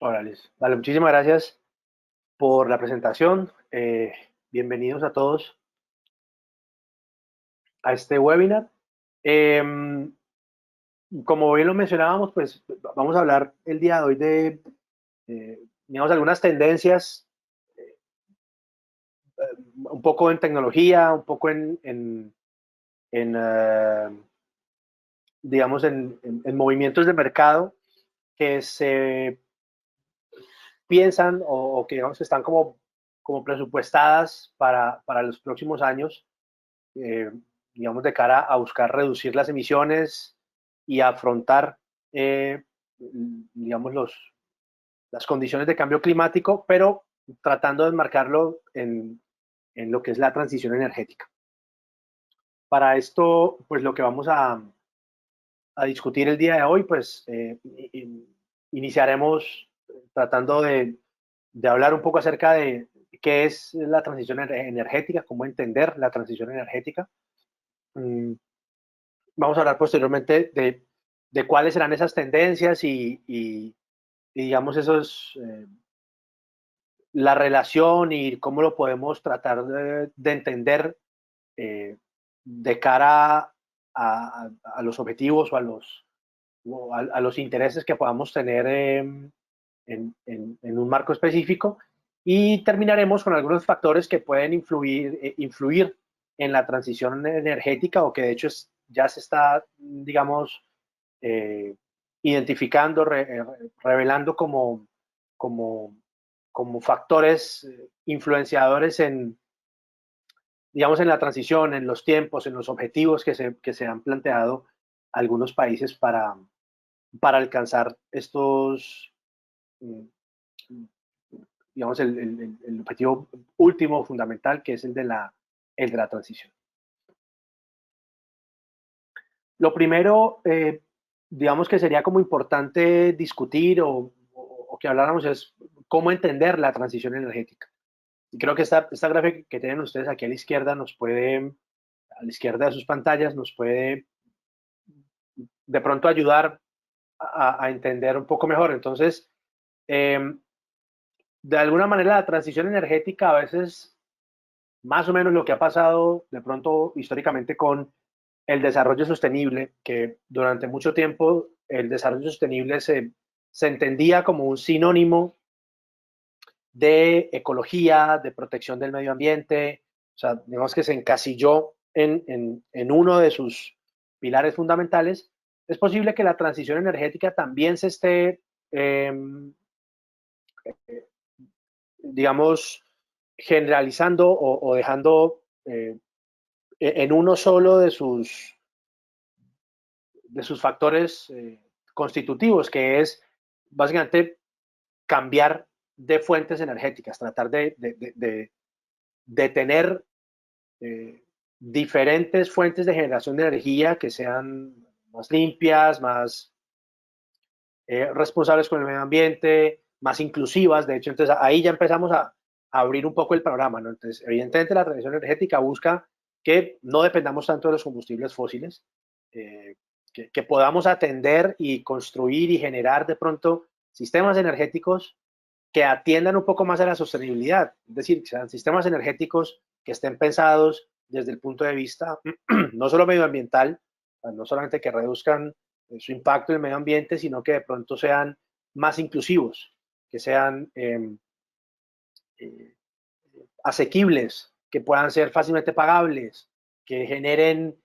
Órale, vale, muchísimas gracias por la presentación. Bienvenidos a todos a este webinar. Em, Como bien lo mencionábamos, pues vamos a hablar el día de hoy de, digamos, algunas tendencias, un poco en tecnología, un poco en digamos, en movimientos de mercado que se piensan o que, digamos, que están como presupuestadas para los próximos años, eh, digamos, de cara a buscar reducir las emisiones y afrontar, eh, digamos, las condiciones de cambio climático, pero tratando de enmarcarlo en lo que es la transición energética. Para esto, pues lo que vamos a discutir el día de hoy, pues iniciaremos tratando de hablar un poco acerca de qué es la transición energética, cómo entender la transición energética. Mm, Vamos a hablar posteriormente de cuáles serán esas tendencias y digamos, esos, la relación y cómo lo podemos tratar de entender eh, de cara a los objetivos o a los intereses que podamos tener en un marco específico. Y terminaremos con algunos factores que pueden influir en la transición energética o que de hecho ya se está, digamos, eh, identificando, revelando como, como factores influenciadores digamos, en la transición, en los tiempos, en los objetivos que se han planteado algunos países para alcanzar estos, mm, digamos, el objetivo último, fundamental, que es el de la transición. Lo primero, digamos que sería como importante discutir o que habláramos es cómo entender la transición energética. Y creo que esta gráfica que tienen ustedes aquí a la izquierda a la izquierda de sus pantallas, nos puede de pronto ayudar a entender un poco mejor. Entonces, eh, de alguna manera la transición energética a veces, más o menos lo que ha pasado de pronto históricamente con el desarrollo sostenible, que durante mucho tiempo el desarrollo sostenible se entendía como un sinónimo de ecología, de protección del medio ambiente, o sea, digamos que se encasilló en uno de sus pilares fundamentales. Es posible que la transición energética también se esté, eh, digamos, generalizando o dejando en uno solo de sus factores constitutivos, que es básicamente cambiar de fuentes energéticas, tratar de tener diferentes fuentes de generación de energía que sean más limpias, más responsables con el medio ambiente, más inclusivas. De hecho, entonces ahí ya empezamos a abrir un poco el panorama, ¿no? Entonces, evidentemente la transición energética busca que no dependamos tanto de los combustibles fósiles, eh, que podamos atender y construir y generar de pronto sistemas energéticos que atiendan un poco más a la sostenibilidad, es decir, que sean sistemas energéticos que estén pensados desde el punto de vista no solo medioambiental, no solamente que reduzcan su impacto en el medio ambiente, sino que de pronto sean más inclusivos, que sean eh, asequibles, que puedan ser fácilmente pagables, que generen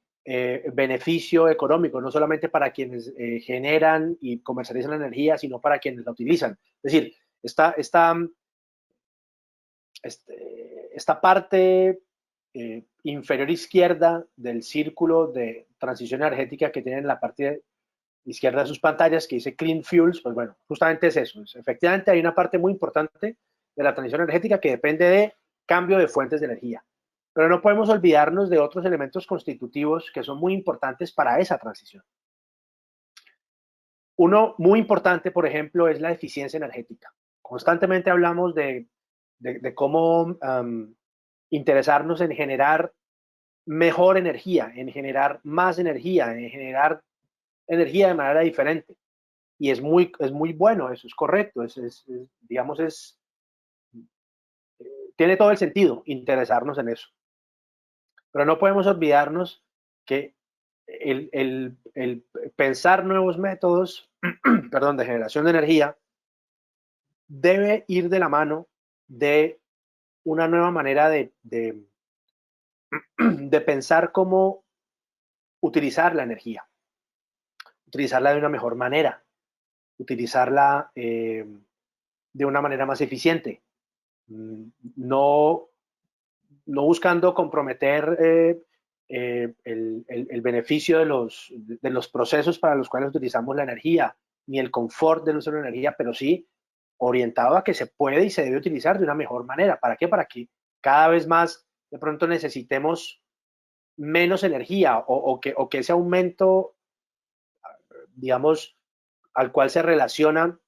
beneficio económico, no solamente para quienes generan y comercializan la energía, sino para quienes la utilizan. Es decir, esta parte inferior izquierda del círculo de transición energética que tienen en la parte izquierda de sus pantallas, que dice Clean Fuels, pues bueno, justamente es eso. Efectivamente hay una parte muy importante de la transición energética que depende de cambio de fuentes de energía. Pero no podemos olvidarnos de otros elementos constitutivos que son muy importantes para esa transición. Uno muy importante, por ejemplo, es la eficiencia energética. Constantemente hablamos de cómo interesarnos en generar mejor energía, en generar más energía, en generar energía de manera diferente. y es muy bueno, eso es correcto, digamos, tiene todo el sentido interesarnos en eso. Pero no podemos olvidarnos que el pensar nuevos métodos, perdón, de generación de energía debe ir de la mano de una nueva manera de pensar cómo utilizar la energía, utilizarla de una mejor manera, utilizarla de una manera más eficiente, no, no buscando comprometer el beneficio de los procesos para los cuales utilizamos la energía, ni el confort del uso de la energía, pero sí orientado a que se puede y se debe utilizar de una mejor manera. ¿Para qué? Para que cada vez más de pronto necesitemos menos energía o que ese aumento, digamos, al cual se relaciona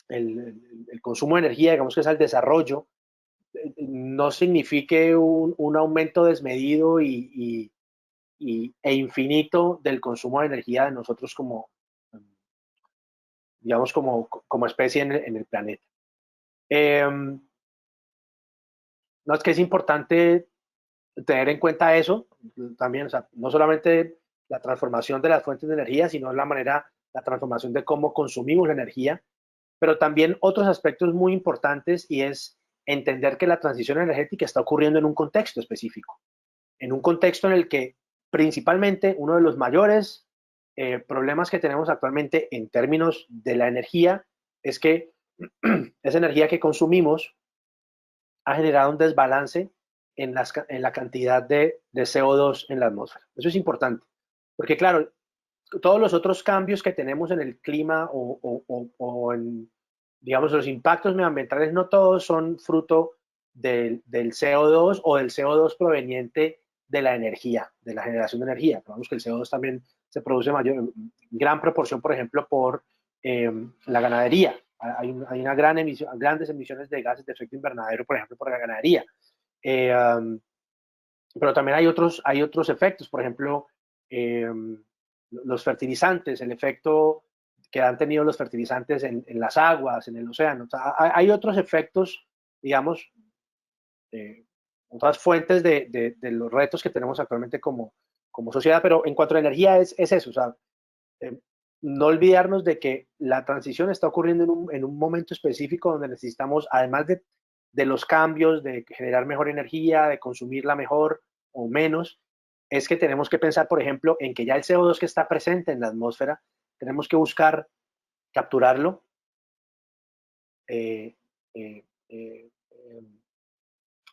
el consumo de energía, digamos que es el desarrollo, no signifique un aumento desmedido e infinito del consumo de energía de nosotros como, digamos, como especie en el planeta. No, es que es importante tener en cuenta eso también, o sea, no solamente la transformación de las fuentes de energía, sino la transformación de cómo consumimos la energía, pero también otros aspectos muy importantes y es entender que la transición energética está ocurriendo en un contexto específico, en un contexto en el que principalmente uno de los mayores problemas que tenemos actualmente en términos de la energía es que esa energía que consumimos ha generado un desbalance en la cantidad de CO2 en la atmósfera. Eso es importante, porque claro, todos los otros cambios que tenemos en el clima o en, digamos, los impactos medioambientales, no todos son fruto del CO2 o del CO2 proveniente de la energía, de la generación de energía. Vamos que el CO2 también se produce en gran proporción, por ejemplo, por la ganadería. Hay una grandes emisiones de gases de efecto invernadero, por ejemplo, por la ganadería. Pero también hay otros efectos, por ejemplo, los fertilizantes, el efecto que han tenido los fertilizantes en las aguas, en el océano. O sea, hay otros efectos, digamos, otras fuentes de los retos que tenemos actualmente como sociedad, pero en cuanto a la energía es eso, o sea, eh, no olvidarnos de que la transición está ocurriendo en un momento específico donde necesitamos, además de los cambios, de generar mejor energía, de consumirla mejor o menos, es que tenemos que pensar, por ejemplo, en que ya el CO2 que está presente en la atmósfera, tenemos que buscar capturarlo, eh, eh, eh,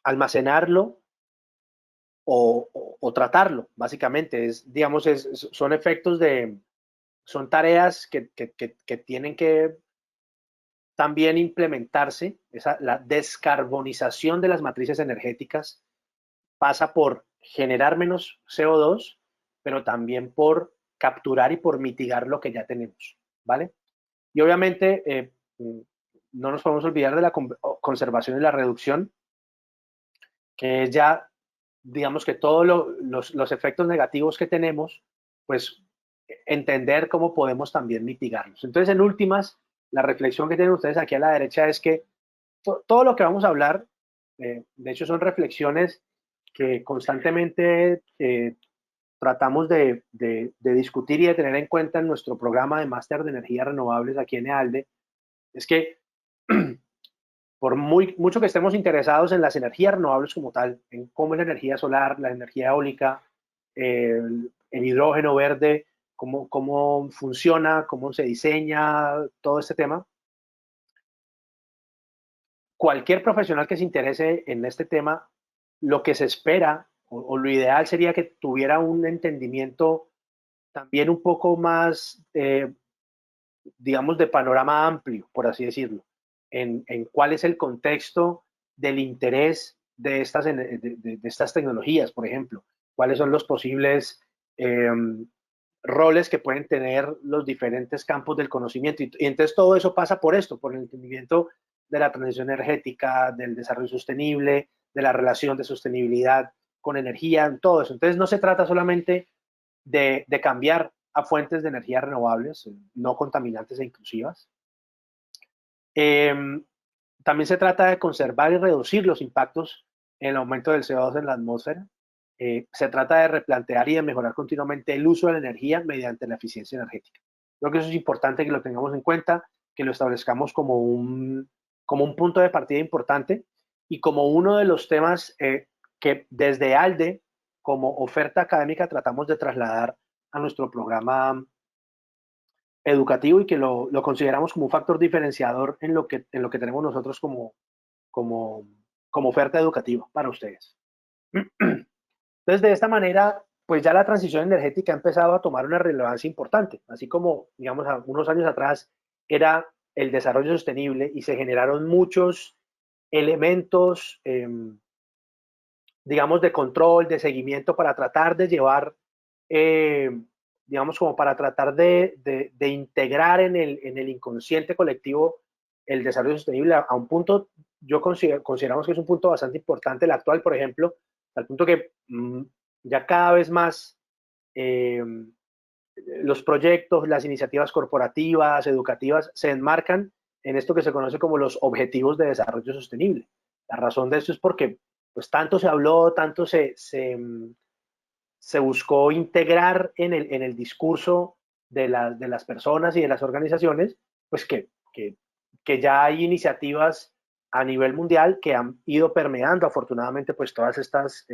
almacenarlo o tratarlo, básicamente. Digamos, son efectos son tareas que tienen que también implementarse. La descarbonización de las matrices energéticas pasa por generar menos CO2, pero también por capturar y por mitigar lo que ya tenemos, ¿vale? Y obviamente no nos podemos olvidar de la conservación y la reducción, que es ya, digamos que todos los efectos negativos que tenemos, pues entender cómo podemos también mitigarlos. Entonces, en últimas, la reflexión que tienen ustedes aquí a la derecha es que todo lo que vamos a hablar, de hecho, son reflexiones que constantemente tratamos de discutir y de tener en cuenta en nuestro programa de máster de energías renovables aquí en EALDE. Es que por mucho que estemos interesados en las energías renovables como tal, en cómo es la energía solar, la energía eólica, el hidrógeno verde, cómo funciona, cómo se diseña, todo este tema, cualquier profesional que se interese en este tema, lo que se espera o lo ideal sería que tuviera un entendimiento también un poco más, digamos, de panorama amplio, por así decirlo, en cuál es el contexto del interés de estas tecnologías, por ejemplo, cuáles son los posibles eh, roles que pueden tener los diferentes campos del conocimiento. Y entonces todo eso pasa por esto, por el entendimiento de la transición energética, del desarrollo sostenible, de la relación de sostenibilidad con energía, todo eso. Entonces no se trata solamente de cambiar a fuentes de energía renovables, no contaminantes e inclusivas. También se trata de conservar y reducir los impactos en el aumento del CO2 en la atmósfera. Se trata de replantear y de mejorar continuamente el uso de la energía mediante la eficiencia energética. Creo que eso es importante que lo tengamos en cuenta, que lo establezcamos como un punto de partida importante y como uno de los temas que desde ALDE, como oferta académica, tratamos de trasladar a nuestro programa educativo y que lo consideramos como un factor diferenciador en lo que tenemos nosotros como oferta educativa para ustedes. Entonces, de esta manera, pues ya la transición energética ha empezado a tomar una relevancia importante, así como, digamos, unos años atrás era el desarrollo sostenible y se generaron muchos elementos, digamos, de control, de seguimiento para tratar de llevar, digamos, como para tratar de integrar en el inconsciente colectivo el desarrollo sostenible a un punto, consideramos que es un punto bastante importante, el actual, por ejemplo, al punto que ya cada vez más los proyectos, las iniciativas corporativas, educativas, se enmarcan en esto que se conoce como los objetivos de desarrollo sostenible. La razón de esto es porque pues tanto se habló, tanto se buscó integrar en el discurso de las personas y de las organizaciones, pues que ya hay iniciativas a nivel mundial que han ido permeando afortunadamente pues todas estas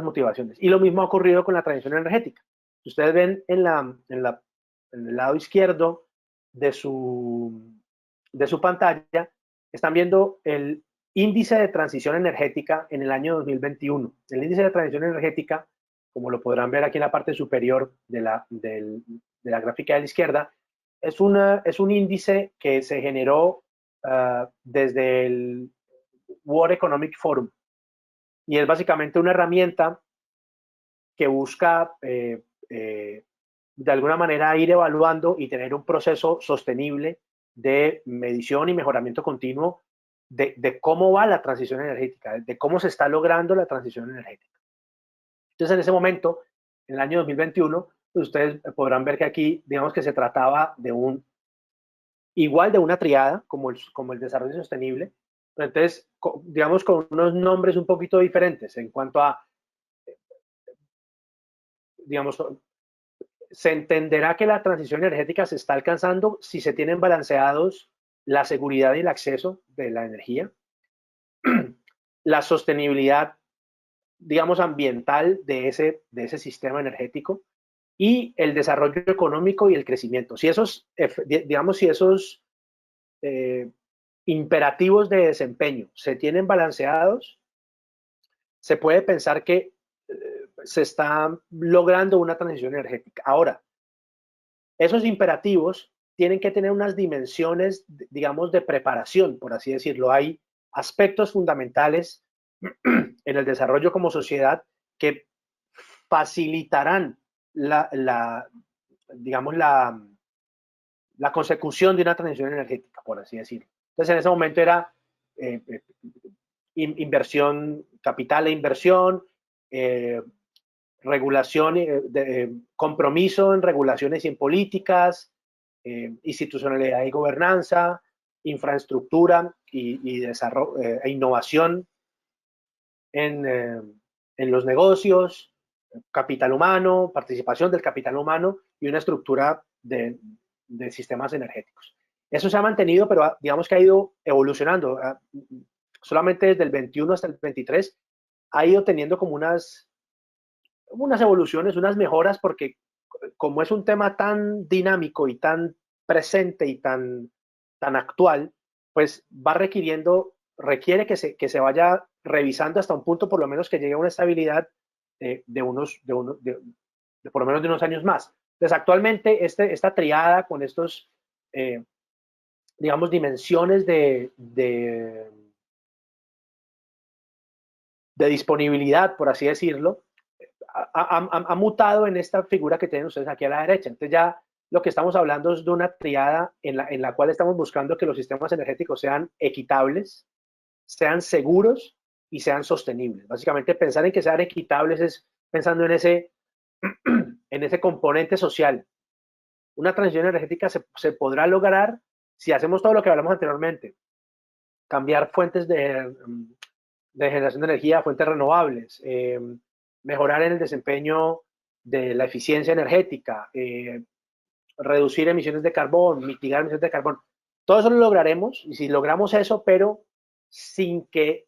motivaciones. Y lo mismo ha ocurrido con la transición energética. Ustedes ven en el lado izquierdo de su pantalla, están viendo el índice de transición energética en el año 2021. El índice de transición energética, como lo podrán ver aquí en la parte superior de la gráfica de la izquierda, es un índice que se generó desde el World Economic Forum y es básicamente una herramienta que busca de alguna manera ir evaluando y tener un proceso sostenible de medición y mejoramiento continuo de cómo va la transición energética, de cómo se está logrando la transición energética. Entonces, en ese momento, en el año 2021, pues ustedes podrán ver que aquí, digamos que se trataba de igual de una triada, como el desarrollo sostenible, pero entonces, digamos, con unos nombres un poquito diferentes en cuanto a, digamos, se entenderá que la transición energética se está alcanzando si se tienen balanceados la seguridad y el acceso de la energía, la sostenibilidad, digamos, ambiental de ese sistema energético y el desarrollo económico y el crecimiento. Si esos, digamos, si esos imperativos de desempeño se tienen balanceados, se puede pensar que se está logrando una transición energética. Ahora, esos imperativos tienen que tener unas dimensiones, digamos, de preparación, por así decirlo. Hay aspectos fundamentales en el desarrollo como sociedad que facilitarán digamos, la consecución de una transición energética, por así decirlo. Entonces, en ese momento era inversión, capital e inversión, regulación, compromiso en regulaciones y en políticas, institucionalidad y gobernanza, infraestructura y desarrollo, e innovación en los negocios, capital humano, participación del capital humano y una estructura de sistemas energéticos. Eso se ha mantenido, pero digamos que ha ido evolucionando. Solamente desde el 21 hasta el 23 ha ido teniendo como unas evoluciones, unas mejoras, porque como es un tema tan dinámico y tan presente y tan actual, pues va requiere que se vaya revisando hasta un punto por lo menos que llegue a una estabilidad de por lo menos de unos años más. Entonces, actualmente esta triada con estos, digamos, dimensiones de disponibilidad, por así decirlo, ha mutado en esta figura que tienen ustedes aquí a la derecha. Entonces ya lo que estamos hablando es de una triada en la cual estamos buscando que los sistemas energéticos sean equitables, sean seguros y sean sostenibles. Básicamente pensar en que sean equitables es pensando en en ese componente social. Una transición energética se podrá lograr si hacemos todo lo que hablamos anteriormente, cambiar fuentes de generación de energía, fuentes renovables, mejorar en el desempeño de la eficiencia energética, reducir emisiones de carbón, mitigar emisiones de carbón. Todo eso lo lograremos, y si logramos eso, pero sin que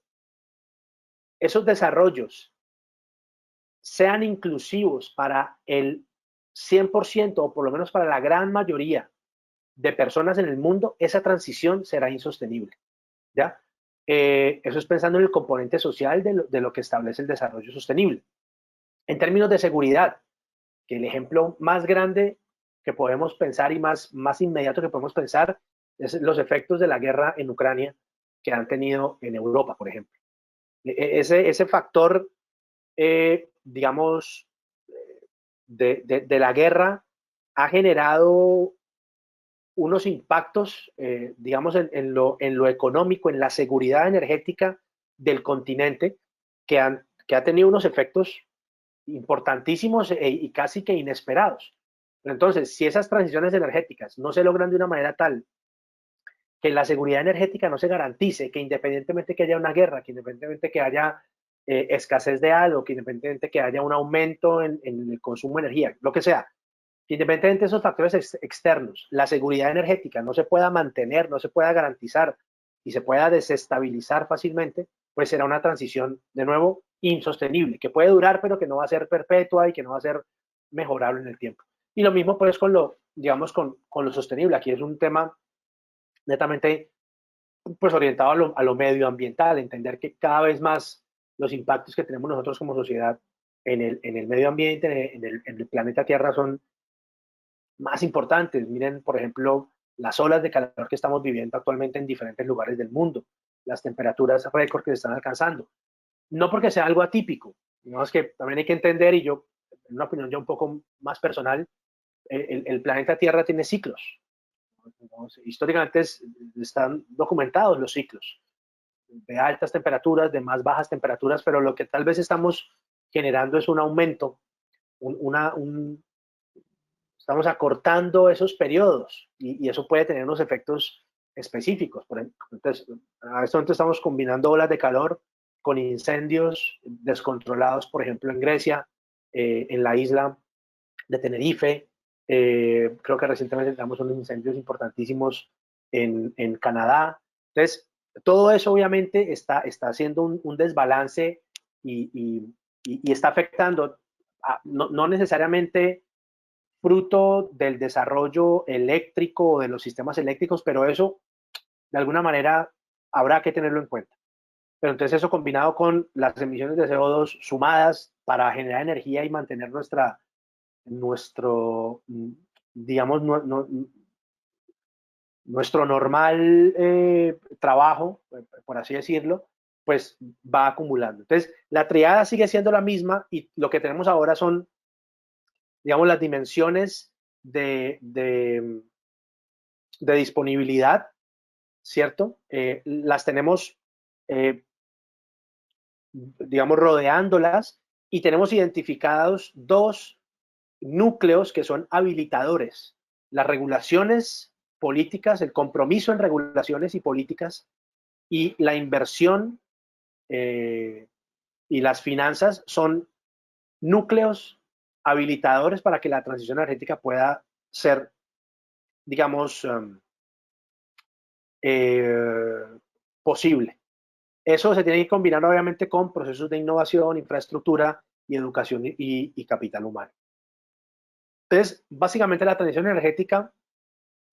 esos desarrollos sean inclusivos para el 100% o por lo menos para la gran mayoría de personas en el mundo, esa transición será insostenible. ¿Ya? Eso es pensando en el componente social de lo que establece el desarrollo sostenible. En términos de seguridad, que el ejemplo más grande que podemos pensar y más inmediato que podemos pensar es los efectos de la guerra en Ucrania que han tenido en Europa, por ejemplo. Ese factor, digamos, de la guerra ha generado unos impactos, digamos, en lo económico, en la seguridad energética del continente, que ha tenido unos efectos importantísimos y casi que inesperados. Entonces, si esas transiciones energéticas no se logran de una manera tal que la seguridad energética no se garantice, que independientemente que haya una guerra, que independientemente que haya escasez de algo, que independientemente que haya un aumento en el consumo de energía, lo que sea, que independientemente de esos factores externos, la seguridad energética no se pueda mantener, no se pueda garantizar y se pueda desestabilizar fácilmente, pues será una transición, de nuevo, insostenible, que puede durar, pero que no va a ser perpetua y que no va a ser mejorable en el tiempo. Y lo mismo pues con lo, digamos, con lo sostenible. Aquí es un tema netamente pues orientado a lo medioambiental, entender que cada vez más los impactos que tenemos nosotros como sociedad en el medio ambiente, en el planeta Tierra son más importantes. Miren, por ejemplo, las olas de calor que estamos viviendo actualmente en diferentes lugares del mundo, las temperaturas récord que se están alcanzando. No porque sea algo atípico, no, es que también hay que entender, y yo, en una opinión ya un poco más personal, el planeta Tierra tiene ciclos. Históricamente están documentados los ciclos de altas temperaturas, de más bajas temperaturas, pero lo que tal vez estamos generando es un aumento, estamos acortando esos periodos y eso puede tener unos efectos específicos. Por ejemplo, entonces, a esto estamos combinando olas de calor con incendios descontrolados, por ejemplo, en Grecia, en la isla de Tenerife. Creo que recientemente tenemos unos incendios importantísimos en Canadá. Entonces, todo eso obviamente está haciendo un desbalance y está afectando, no necesariamente fruto del desarrollo eléctrico o de los sistemas eléctricos, pero eso de alguna manera habrá que tenerlo en cuenta. Pero entonces eso combinado con las emisiones de CO2 sumadas para generar energía y mantener nuestro, digamos, nuestro normal trabajo, por así decirlo, pues va acumulando. Entonces, la triada sigue siendo la misma y lo que tenemos ahora son, digamos, las dimensiones de disponibilidad, ¿cierto? Las tenemos, digamos, rodeándolas y tenemos identificados dos núcleos que son habilitadores. Las regulaciones políticas, el compromiso en regulaciones y políticas y la inversión y las finanzas son núcleos habilitadores para que la transición energética pueda ser, digamos, posible. Eso se tiene que combinar obviamente con procesos de innovación, infraestructura y educación y capital humano. Entonces, básicamente la transición energética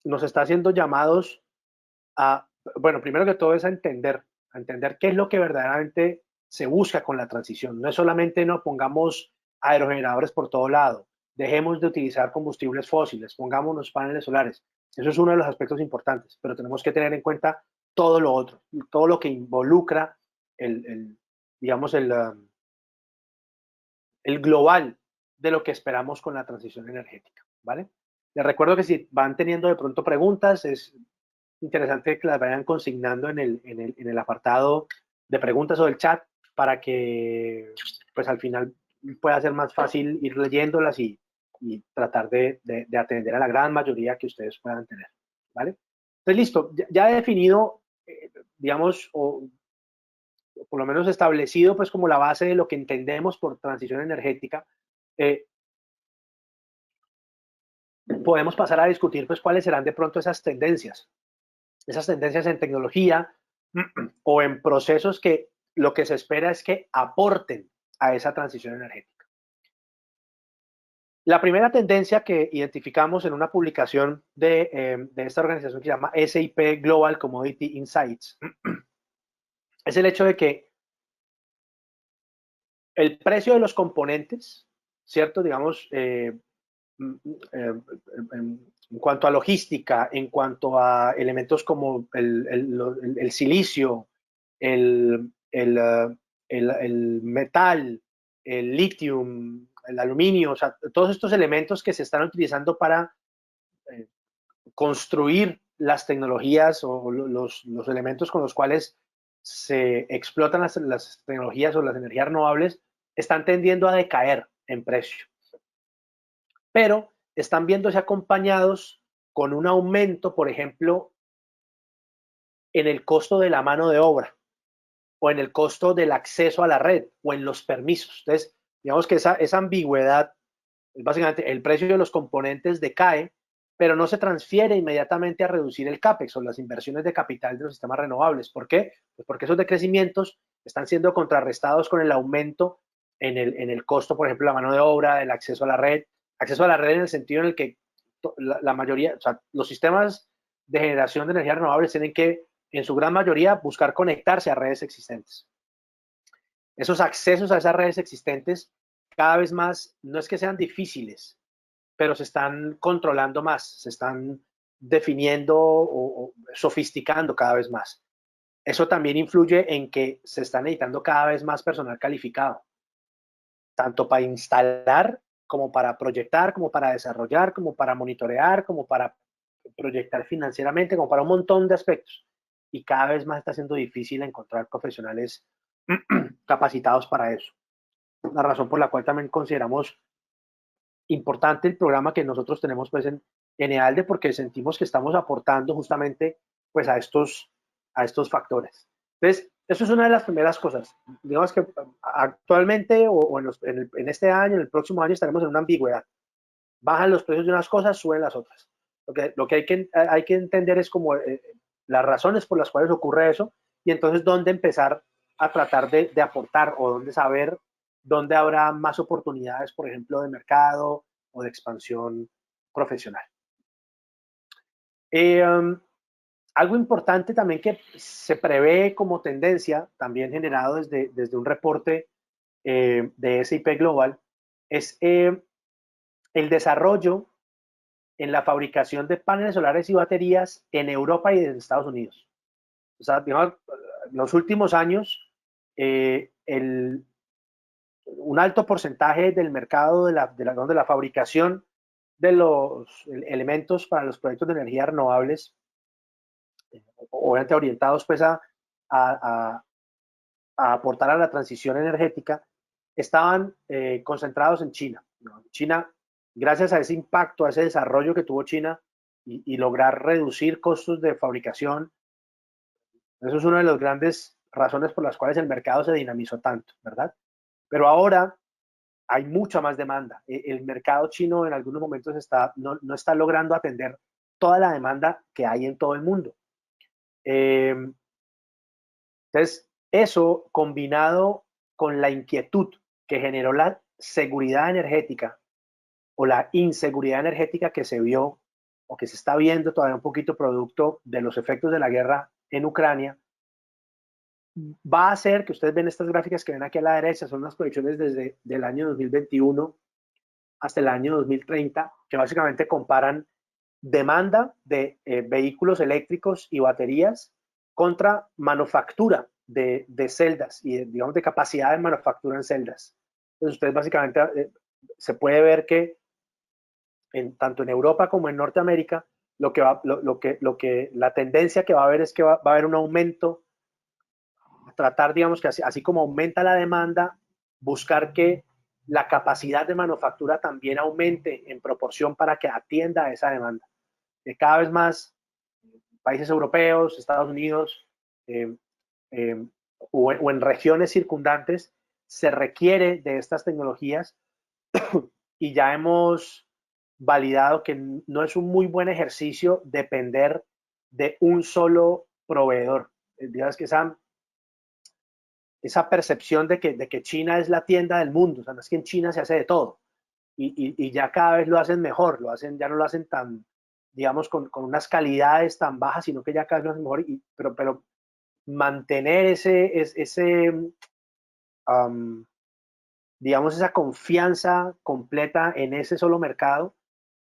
nos está haciendo llamados a, bueno, primero que todo es a entender qué es lo que verdaderamente se busca con la transición. No es solamente no pongamos aerogeneradores por todo lado, dejemos de utilizar combustibles fósiles, pongamos los paneles solares. Eso es uno de los aspectos importantes, pero tenemos que tener en cuenta todo lo otro, todo lo que involucra digamos, el global de lo que esperamos con la transición energética, ¿vale? Les recuerdo que si van teniendo de pronto preguntas, es interesante que las vayan consignando en el apartado de preguntas o del chat para que pues al final pueda ser más fácil ir leyéndolas y tratar de atender a la gran mayoría que ustedes puedan tener, ¿vale? Entonces, listo, ya he definido, digamos, o por lo menos establecido, pues como la base de lo que entendemos por transición energética. Podemos pasar a discutir, pues, cuáles serán de pronto esas tendencias en tecnología o en procesos que lo que se espera es que aporten a esa transición energética. La primera tendencia que identificamos en una publicación de esta organización que se llama SIP Global Commodity Insights es el hecho de que el precio de los componentes, ¿cierto? Digamos, en cuanto a logística, en cuanto a elementos como el silicio, el, el, el metal, el lithium, el aluminio, o sea, todos estos elementos que se están utilizando para eh, construir las tecnologías o los elementos con los cuales se explotan las tecnologías o las energías renovables están tendiendo a decaer en precio, pero están viéndose acompañados con un aumento, por ejemplo, en el costo de la mano de obra o en el costo del acceso a la red o en los permisos. Entonces, digamos que esa ambigüedad, básicamente el precio de los componentes decae, pero no se transfiere inmediatamente a reducir el CAPEX o las inversiones de capital de los sistemas renovables. ¿Por qué? Pues porque esos decrecimientos están siendo contrarrestados con el aumento en el costo, por ejemplo, la mano de obra, el acceso a la red en el sentido en el que la mayoría, o sea, los sistemas de generación de energías renovables tienen que, en su gran mayoría, buscar conectarse a redes existentes. Esos accesos a esas redes existentes cada vez más, no es que sean difíciles, pero se están controlando más, se están definiendo o sofisticando cada vez más. Eso también influye en que se está necesitando cada vez más personal calificado, tanto para instalar como para proyectar, como para desarrollar, como para monitorear, como para proyectar financieramente, como para un montón de aspectos. Y cada vez más está siendo difícil encontrar profesionales capacitados para eso. La razón por la cual también consideramos importante el programa que nosotros tenemos pues en EALDE, porque sentimos que estamos aportando justamente pues a estos factores. Entonces, eso es una de las primeras cosas. Digamos que actualmente o en este año, en el próximo año estaremos en una ambigüedad. Bajan los precios de unas cosas, suben las otras. Lo que hay que entender es como las razones por las cuales ocurre eso y entonces dónde empezar a tratar de aportar o dónde saber dónde habrá más oportunidades, por ejemplo, de mercado o de expansión profesional. Algo importante también que se prevé como tendencia, también generado desde un reporte de SIP Global, es el desarrollo en la fabricación de paneles solares y baterías en Europa y en Estados Unidos. O sea, digamos, en los últimos años, un alto porcentaje del mercado de la fabricación de los elementos para los proyectos de energía renovables, obviamente orientados pues a aportar a la transición energética, estaban concentrados en China. China, gracias a ese impacto, a ese desarrollo que tuvo China y lograr reducir costos de fabricación, eso es una de las grandes razones por las cuales el mercado se dinamizó tanto, ¿verdad? Pero ahora hay mucha más demanda. El mercado chino en algunos momentos no está logrando atender toda la demanda que hay en todo el mundo. Entonces, eso combinado con la inquietud que generó la seguridad energética o la inseguridad energética que se vio o que se está viendo todavía un poquito producto de los efectos de la guerra en Ucrania, va a hacer que ustedes ven estas gráficas que ven aquí a la derecha, son las proyecciones desde el año 2021 hasta el año 2030, que básicamente comparan demanda de vehículos eléctricos y baterías contra manufactura de celdas y digamos de capacidad de manufactura en celdas. Entonces ustedes básicamente se puede ver que tanto en Europa como en Norteamérica la tendencia que va a haber es que va a haber un aumento, tratar digamos que así como aumenta la demanda, buscar que la capacidad de manufactura también aumente en proporción para que atienda a esa demanda. Cada vez más países europeos, Estados Unidos eh, eh, o en regiones circundantes se requiere de estas tecnologías y ya hemos validado que no es un muy buen ejercicio depender de un solo proveedor. Digamos que esa percepción de que China es la tienda del mundo, o sea, no es que en China se hace de todo y ya cada vez lo hacen mejor, ya no lo hacen tan, digamos, con unas calidades tan bajas, sino que ya cada vez lo hacen mejor, pero mantener digamos, esa confianza completa en ese solo mercado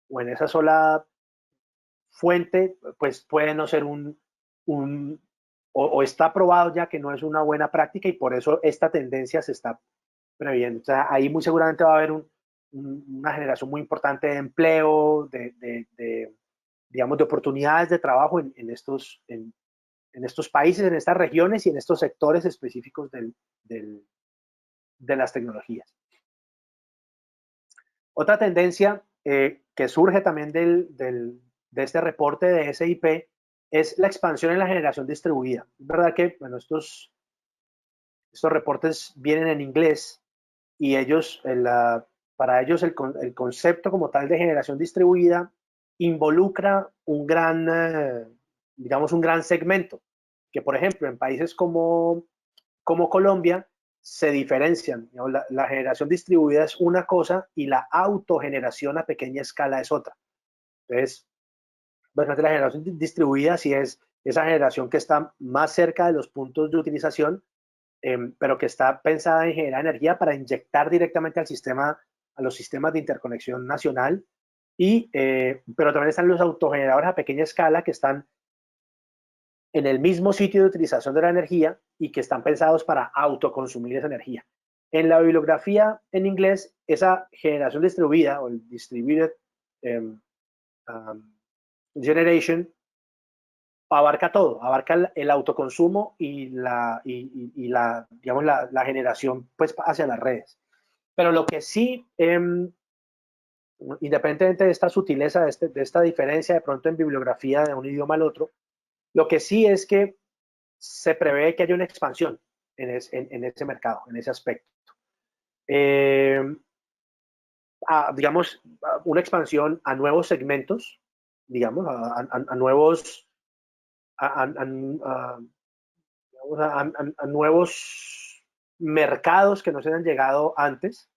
o en esa sola fuente, pues puede no ser o está probado ya que no es una buena práctica y por eso esta tendencia se está previendo. O sea, ahí muy seguramente va a haber una generación muy importante de empleo, digamos, de oportunidades de trabajo en estos países, en estas regiones y en estos sectores específicos de las tecnologías. Otra tendencia que surge también de este reporte de SIP es la expansión en la generación distribuida. Es verdad que bueno, estos reportes vienen en inglés y para ellos el concepto como tal de generación distribuida involucra digamos, un gran segmento, que por ejemplo en países como Colombia se diferencian. La generación distribuida es una cosa y la autogeneración a pequeña escala es otra. Entonces, básicamente la generación distribuida sí es esa generación que está más cerca de los puntos de utilización, pero que está pensada en generar energía para inyectar directamente al sistema, a los sistemas de interconexión nacional, pero también están los autogeneradores a pequeña escala que están en el mismo sitio de utilización de la energía y que están pensados para autoconsumir esa energía. En la bibliografía en inglés, esa generación distribuida o el distributed generation abarca todo, abarca el autoconsumo y digamos, la generación pues, hacia las redes. Pero lo que sí, independientemente de esta sutileza, de esta diferencia de pronto en bibliografía de un idioma al otro, lo que sí es que se prevé que haya una expansión en ese mercado, en ese aspecto. Digamos, una expansión a nuevos segmentos, digamos, a nuevos, a nuevos mercados que no se han llegado antes,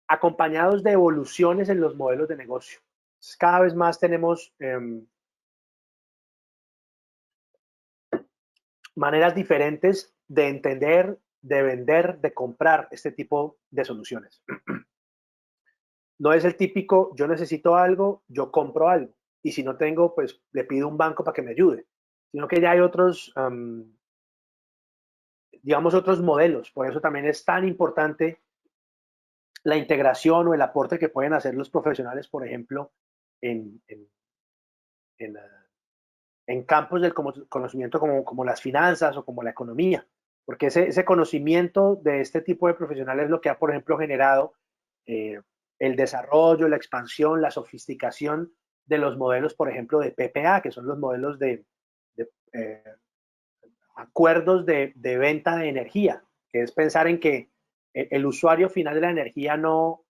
acompañados de evoluciones en los modelos de negocio. Entonces, cada vez más tenemos maneras diferentes de entender, de vender, de comprar este tipo de soluciones. No es el típico, yo necesito algo, yo compro algo. Y si no tengo, pues le pido a un banco para que me ayude. Sino que ya hay otros, digamos, otros modelos. Por eso también es tan importante la integración o el aporte que pueden hacer los profesionales, por ejemplo, en, en, en, en campos del conocimiento como las finanzas o como la economía. Porque ese conocimiento de este tipo de profesionales es lo que ha, por ejemplo, generado eh, el desarrollo, la expansión, la sofisticación de los modelos, por ejemplo, de PPA, que son los modelos de acuerdos de venta de energía, que es pensar en que el usuario final de la energía no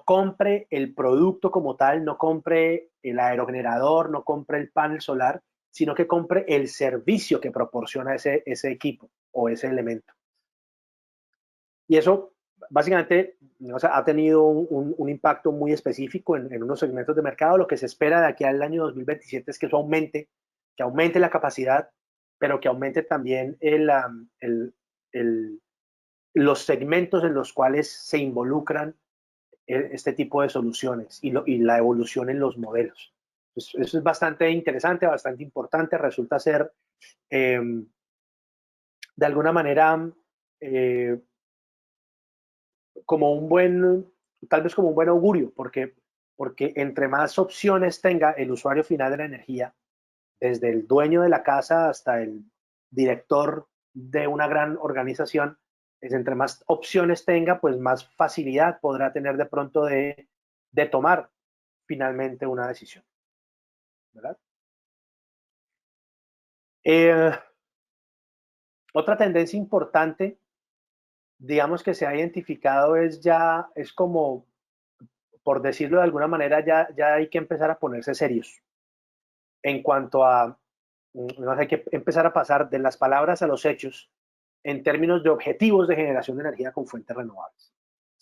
compre el producto como tal, no compre el aerogenerador, no compre el panel solar, sino que compre el servicio que proporciona ese equipo o ese elemento. Y eso básicamente, o sea, ha tenido un impacto muy específico en unos segmentos de mercado. Lo que se espera de aquí al año 2027 es que eso aumente, que aumente la capacidad, pero que aumente también los segmentos en los cuales se involucran este tipo de soluciones y la evolución en los modelos. Eso es bastante interesante, bastante importante. Resulta ser, de alguna manera, eh, como tal vez como un buen augurio, porque entre más opciones tenga el usuario final de la energía, desde el dueño de la casa hasta el director de una gran organización, es entre más opciones tenga, pues más facilidad podrá tener de pronto de tomar finalmente una decisión, ¿verdad? Otra tendencia importante, digamos, que se ha identificado es como, por decirlo de alguna manera, ya hay que empezar a ponerse serios en cuanto a, no hay que empezar a pasar de las palabras a los hechos en términos de objetivos de generación de energía con fuentes renovables.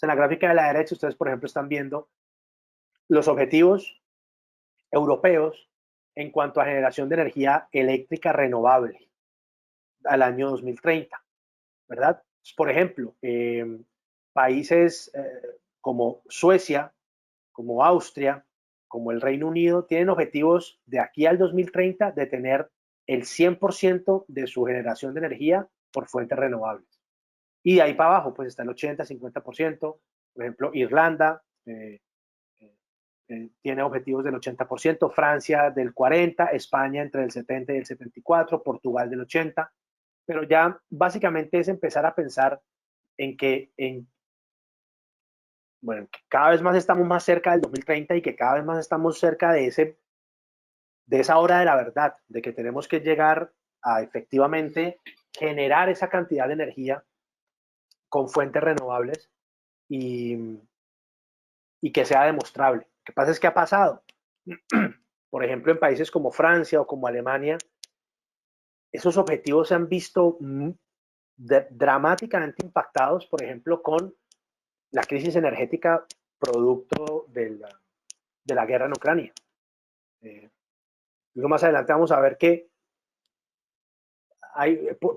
En la gráfica de la derecha, ustedes, por ejemplo, están viendo los objetivos europeos en cuanto a generación de energía eléctrica renovable al año 2030, ¿verdad? Por ejemplo, países como Suecia, como Austria, como el Reino Unido, tienen objetivos de aquí al 2030 de tener el 100% de su generación de energía por fuentes renovables. Y de ahí para abajo, pues está el 80-50%. Por ejemplo, Irlanda tiene objetivos del 80%, Francia del 40%, España entre el 70 y el 74%, Portugal del 80%. Pero ya básicamente es empezar a pensar en que, bueno, que cada vez más estamos más cerca del 2030 y que cada vez más estamos cerca de esa hora de la verdad, de que tenemos que llegar a efectivamente generar esa cantidad de energía con fuentes renovables y, y que sea demostrable. Lo que pasa es que ha pasado. Por ejemplo, en países como Francia o como Alemania, esos objetivos se han visto dramáticamente impactados, por ejemplo, con la crisis energética producto de la guerra en Ucrania. Luego más adelante vamos a ver que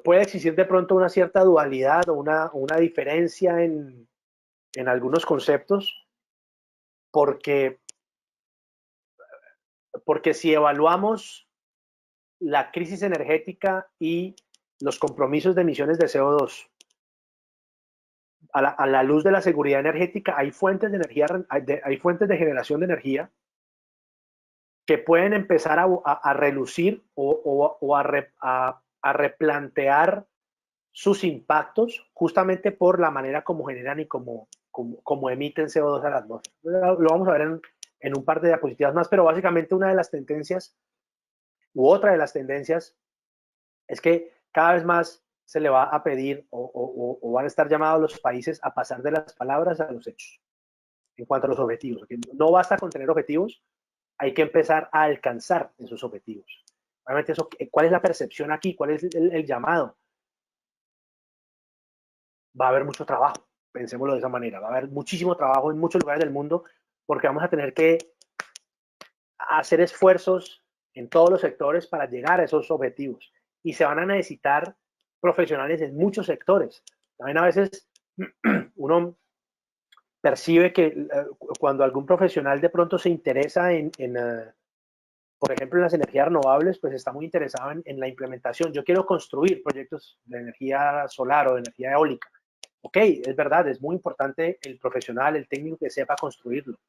puede existir de pronto una cierta dualidad o una diferencia en algunos conceptos, porque si evaluamos la crisis energética y los compromisos de emisiones de CO2 a la luz de la seguridad energética, hay fuentes de energía, hay fuentes de generación de energía que pueden empezar a relucir o a replantear sus impactos justamente por la manera como generan y como emiten CO2 a la atmósfera. Lo vamos a ver en un par de diapositivas más, pero básicamente una de las tendencias u otra de las tendencias es que cada vez más se le va a pedir o van a estar llamados los países a pasar de las palabras a los hechos en cuanto a los objetivos. No basta con tener objetivos, hay que empezar a alcanzar esos objetivos. Obviamente eso, ¿cuál es la percepción aquí? ¿Cuál es el llamado? Va a haber mucho trabajo, pensémoslo de esa manera, va a haber muchísimo trabajo en muchos lugares del mundo porque vamos a tener que hacer esfuerzos en todos los sectores para llegar a esos objetivos y se van a necesitar profesionales en muchos sectores. También a veces uno percibe que cuando algún profesional de pronto se interesa por ejemplo, en las energías renovables, pues está muy interesado en la implementación. Yo quiero construir proyectos de energía solar o de energía eólica. Ok, es verdad, es muy importante el profesional, el técnico que sepa construirlo,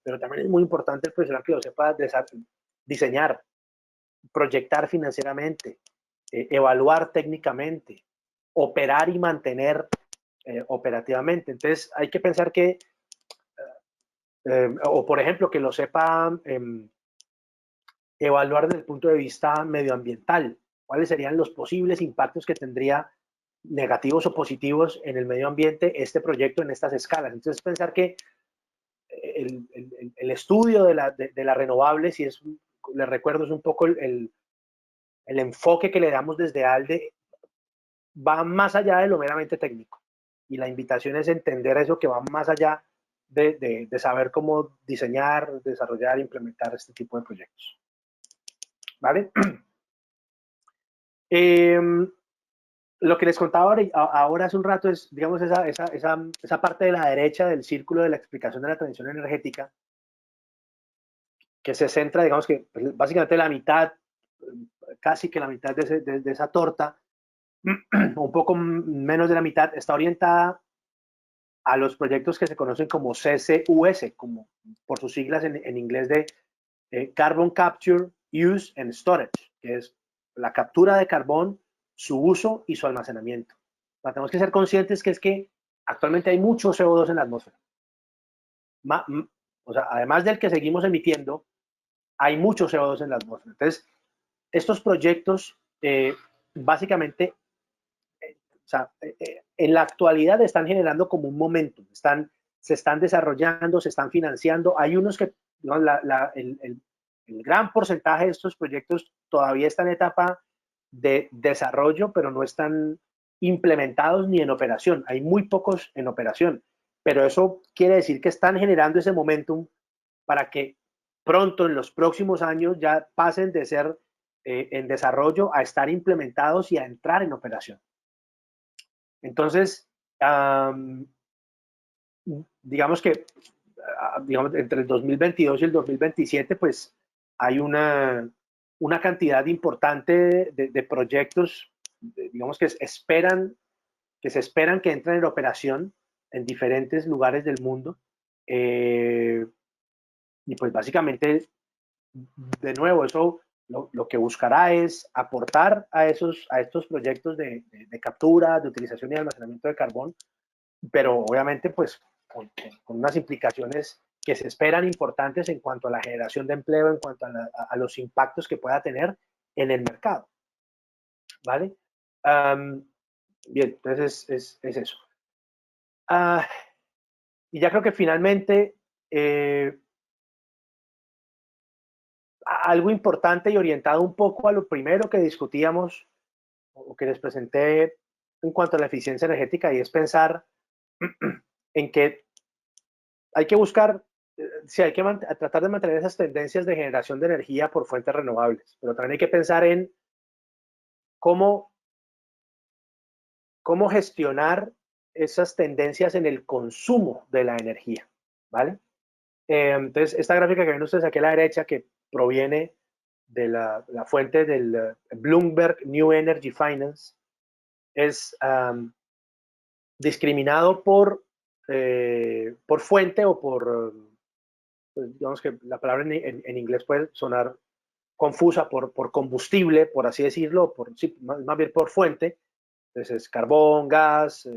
pero también es muy importante el profesional que lo sepa diseñar, proyectar financieramente, evaluar técnicamente, operar y mantener operativamente. Entonces hay que pensar que, o por ejemplo, que lo sepa evaluar desde el punto de vista medioambiental, cuáles serían los posibles impactos que tendría negativos o positivos en el medio ambiente este proyecto en estas escalas. Entonces pensar que el estudio de la renovable, si es, les recuerdo, es un poco el enfoque que le damos desde ALDE, va más allá de lo meramente técnico. Y la invitación es entender eso que va más allá de saber cómo diseñar, desarrollar e implementar este tipo de proyectos. ¿Vale? Lo que les contaba ahora hace un rato es, digamos, esa parte de la derecha del círculo de la explicación de la transición energética, que se centra, digamos que pues, básicamente la mitad, casi que la mitad de esa torta, un poco menos de la mitad, está orientada a los proyectos que se conocen como CCUS, como por sus siglas en inglés de Carbon Capture, Use and Storage, que es la captura de carbón, su uso y su almacenamiento. tenemos que ser conscientes que es que actualmente hay mucho CO2 en la atmósfera. O sea, además del que seguimos emitiendo, hay mucho CO2 en la atmósfera. Entonces, estos proyectos básicamente, o sea, en la actualidad están generando como un momento, se están desarrollando, se están financiando. Hay unos que, ¿no? El gran porcentaje de estos proyectos todavía está en etapa de desarrollo, pero no están implementados ni en operación. Hay muy pocos en operación, pero eso quiere decir que están generando ese momentum para que pronto, en los próximos años, ya pasen de ser en desarrollo a estar implementados y a entrar en operación. Entonces, digamos que entre el 2022 y el 2027, pues hay una cantidad importante de proyectos, digamos que se esperan que entren en operación en diferentes lugares del mundo. Y pues básicamente, de nuevo, eso lo que buscará es aportar a estos proyectos de captura, de utilización y almacenamiento de carbón, pero obviamente pues con unas implicaciones que se esperan importantes en cuanto a la generación de empleo, en cuanto a los impactos que pueda tener en el mercado. ¿Vale? Bien, entonces es eso. Y ya creo que finalmente algo importante y orientado un poco a lo primero que discutíamos o que les presenté en cuanto a la eficiencia energética, y es pensar en que hay que buscar, sí, hay que tratar de mantener esas tendencias de generación de energía por fuentes renovables, pero también hay que pensar en cómo, cómo gestionar esas tendencias en el consumo de la energía, ¿vale? Entonces, esta gráfica que ven ustedes aquí a la derecha, que proviene de la fuente del Bloomberg New Energy Finance, es discriminado por fuente o pues, digamos que la palabra en inglés puede sonar confusa, por combustible, por así decirlo, sí, más bien por fuente. Entonces es carbón, gas,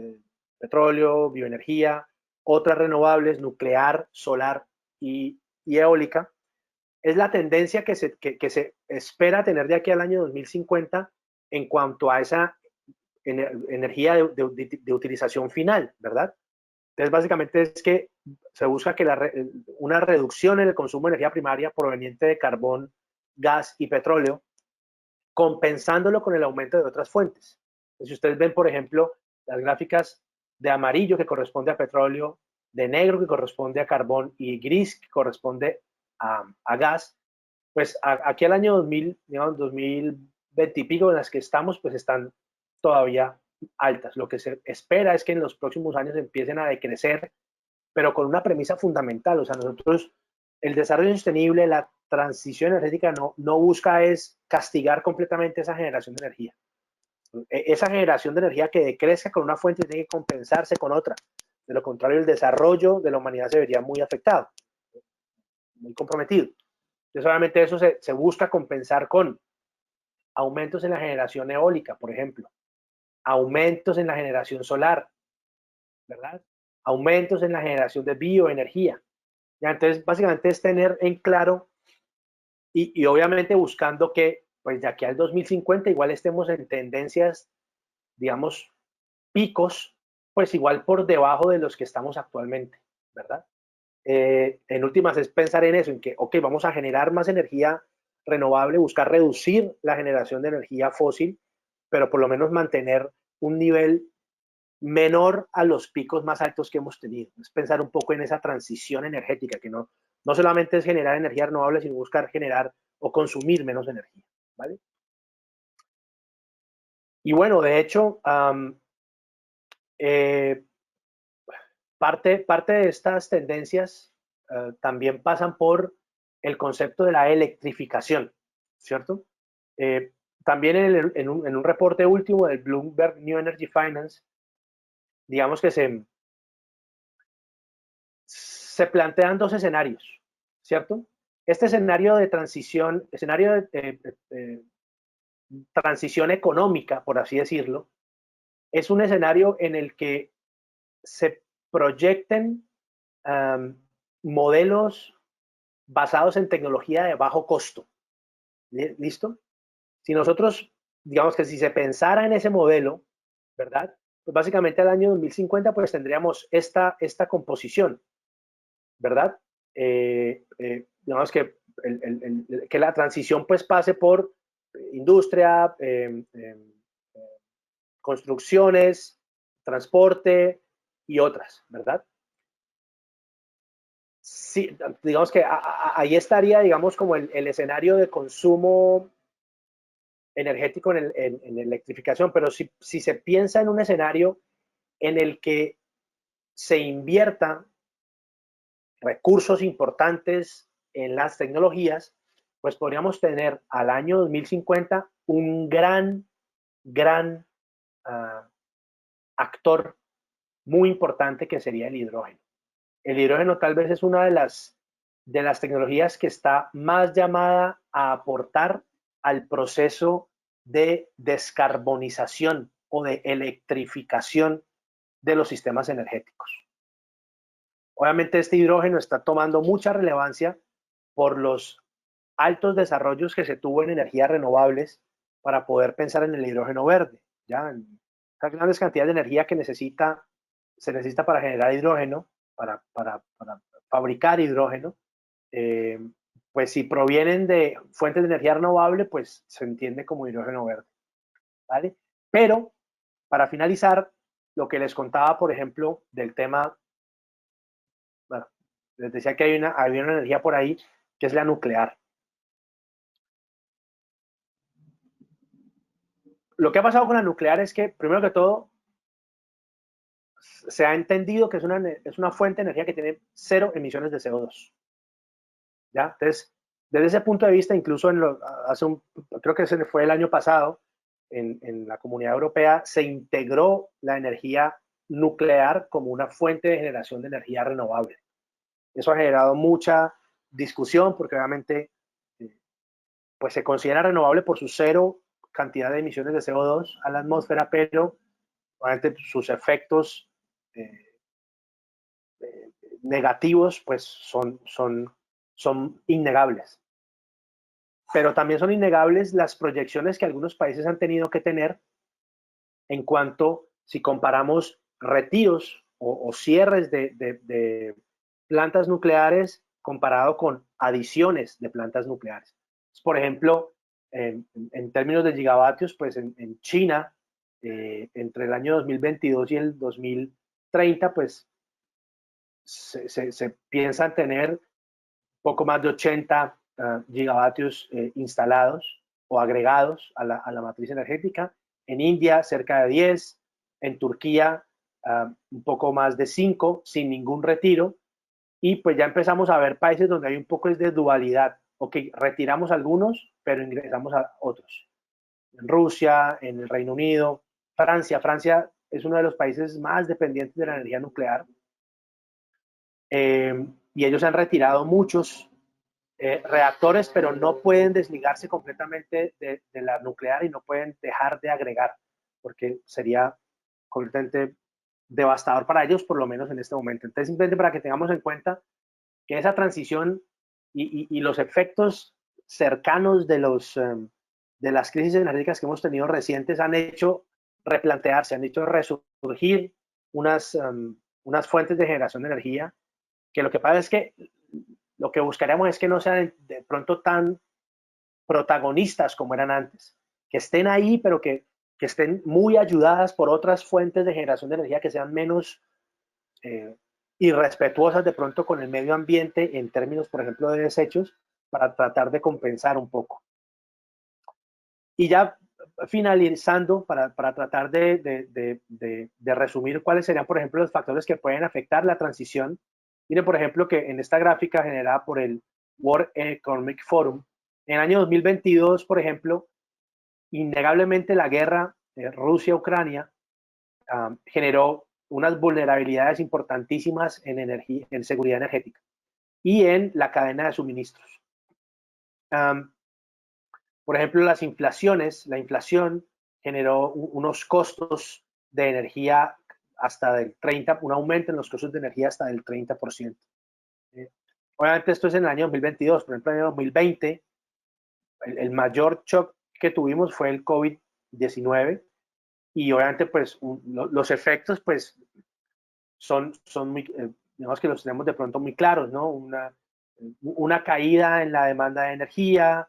petróleo, bioenergía, otras renovables, nuclear, solar y eólica. Es la tendencia que se espera tener de aquí al año 2050 en cuanto a esa energía de utilización final, ¿verdad? Entonces, básicamente es que se busca que una reducción en el consumo de energía primaria proveniente de carbón, gas y petróleo, compensándolo con el aumento de otras fuentes. Entonces, si ustedes ven, por ejemplo, las gráficas de amarillo que corresponde a petróleo, de negro que corresponde a carbón y gris que corresponde a gas, pues aquí al año 2000, digamos, 2020 y pico en las que estamos, pues están todavía altas. Lo que se espera es que en los próximos años empiecen a decrecer, pero con una premisa fundamental. O sea, nosotros, el desarrollo sostenible, la transición energética no busca es castigar completamente esa generación de energía. Esa generación de energía que decrezca con una fuente tiene que compensarse con otra. De lo contrario, el desarrollo de la humanidad se vería muy afectado, muy comprometido. Entonces, obviamente eso se busca compensar con aumentos en la generación eólica, por ejemplo, aumentos en la generación solar, ¿verdad? Aumentos en la generación de bioenergía. ¿Ya? Entonces, básicamente es tener en claro y obviamente buscando que, pues de aquí al 2050 igual estemos en tendencias, digamos, picos, pues igual por debajo de los que estamos actualmente, ¿verdad? En últimas es pensar en eso, en que, ok, vamos a generar más energía renovable, buscar reducir la generación de energía fósil, pero por lo menos mantener un nivel menor a los picos más altos que hemos tenido. Es pensar un poco en esa transición energética, que no solamente es generar energía renovable, sino buscar generar o consumir menos energía, ¿vale? Y bueno, de hecho, eh, parte de estas tendencias también pasan por el concepto de la electrificación, ¿cierto? Eh, también en un reporte último del Bloomberg New Energy Finance, digamos que se plantean dos escenarios, ¿cierto? Este escenario de transición, escenario de transición económica, por así decirlo, es un escenario en el que se proyecten modelos basados en tecnología de bajo costo. ¿Listo? Si nosotros, digamos que si se pensara en ese modelo, ¿verdad? Pues básicamente al año 2050 pues tendríamos esta composición, ¿verdad? Digamos que, que la transición pues pase por industria, construcciones, transporte y otras, ¿verdad? Sí, digamos que ahí estaría, digamos, como el escenario de consumo energético en electrificación, pero si se piensa en un escenario en el que se invierta recursos importantes en las tecnologías, pues podríamos tener al año 2050 un gran actor muy importante que sería el hidrógeno. El hidrógeno tal vez es una de las tecnologías que está más llamada a aportar al proceso de descarbonización o de electrificación de los sistemas energéticos. Obviamente este hidrógeno está tomando mucha relevancia por los altos desarrollos que se tuvo en energías renovables para poder pensar en el hidrógeno verde. ¿Ya? Las grandes cantidades de energía que se necesita para generar hidrógeno, para fabricar hidrógeno, pues si provienen de fuentes de energía renovable, pues se entiende como hidrógeno verde. ¿Vale? Pero, para finalizar, lo que les contaba, por ejemplo, del tema, bueno, les decía que había una energía por ahí, que es la nuclear. Lo que ha pasado con la nuclear es que, primero que todo, se ha entendido que es una fuente de energía que tiene 0 emisiones de CO2. ¿Ya? Entonces, desde ese punto de vista, incluso creo que ese fue el año pasado, en la Comunidad Europea se integró la energía nuclear como una fuente de generación de energía renovable. Eso ha generado mucha discusión porque obviamente pues se considera renovable por su 0 cantidad de emisiones de CO2 a la atmósfera, pero obviamente sus efectos negativos pues son innegables. Pero también son innegables las proyecciones que algunos países han tenido que tener en cuanto, si comparamos retiros o cierres de plantas nucleares comparado con adiciones de plantas nucleares. Por ejemplo, en términos de gigavatios, pues en China, entre el año 2022 y el 2030, pues se piensan tener poco más de 80 gigavatios instalados o agregados a la matriz energética. En India, cerca de 10. En Turquía, un poco más de 5, sin ningún retiro. Y pues ya empezamos a ver países donde hay un poco de dualidad. Ok, retiramos algunos, pero ingresamos a otros. En Rusia, en el Reino Unido, Francia. Francia es uno de los países más dependientes de la energía nuclear. Y ellos han retirado muchos reactores, pero no pueden desligarse completamente de la nuclear y no pueden dejar de agregar, porque sería completamente devastador para ellos, por lo menos en este momento. Entonces, simplemente para que tengamos en cuenta que esa transición y los efectos cercanos de las crisis energéticas que hemos tenido recientes han hecho replantearse, han hecho resurgir unas fuentes de generación de energía, que lo que pasa es que lo que buscaríamos es que no sean de pronto tan protagonistas como eran antes, que estén ahí, pero que estén muy ayudadas por otras fuentes de generación de energía que sean menos irrespetuosas de pronto con el medio ambiente en términos, por ejemplo, de desechos, para tratar de compensar un poco. Y ya finalizando, para tratar de resumir cuáles serían, por ejemplo, los factores que pueden afectar la transición. Miren, por ejemplo, que en esta gráfica generada por el World Economic Forum, en el año 2022, por ejemplo, innegablemente la guerra Rusia-Ucrania generó unas vulnerabilidades importantísimas en energía, en seguridad energética y en la cadena de suministros. Por ejemplo, la inflación generó unos costos de energía hasta del 30%, un aumento en los costos de energía hasta del 30%. Obviamente esto es en el año 2022, por ejemplo, en el año 2020, el mayor shock que tuvimos fue el COVID-19 y obviamente pues los efectos pues son muy, digamos que los tenemos de pronto muy claros, ¿no? Una caída en la demanda de energía,